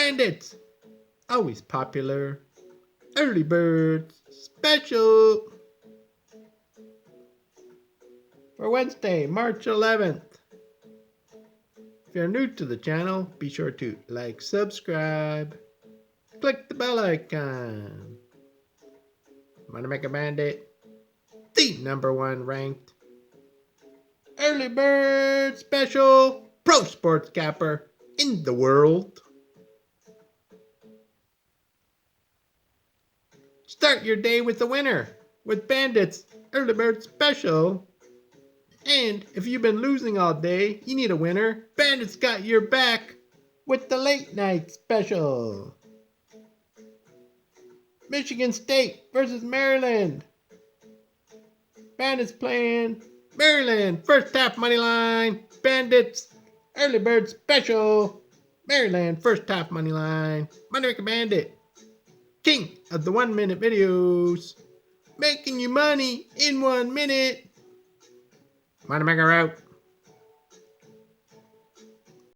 Bandits, always popular. Early Birds Special for Wednesday, March 11th. If you're new to the channel, be sure to like, subscribe, click the bell icon. Wanna make a Bandit? The #1 ranked Early Bird Special Pro Sports Capper in the world. Start your day with a winner with Bandits Early Bird Special. And if you've been losing all day, you need a winner. Bandits got your back with the Late Night Special. Michigan State versus Maryland. Bandits playing Maryland. First half money line. Bandits Early Bird Special. Maryland first half money line. Moneymaker Bandit. King of the 1 minute videos. Making you money in 1 minute. Moneymaker out.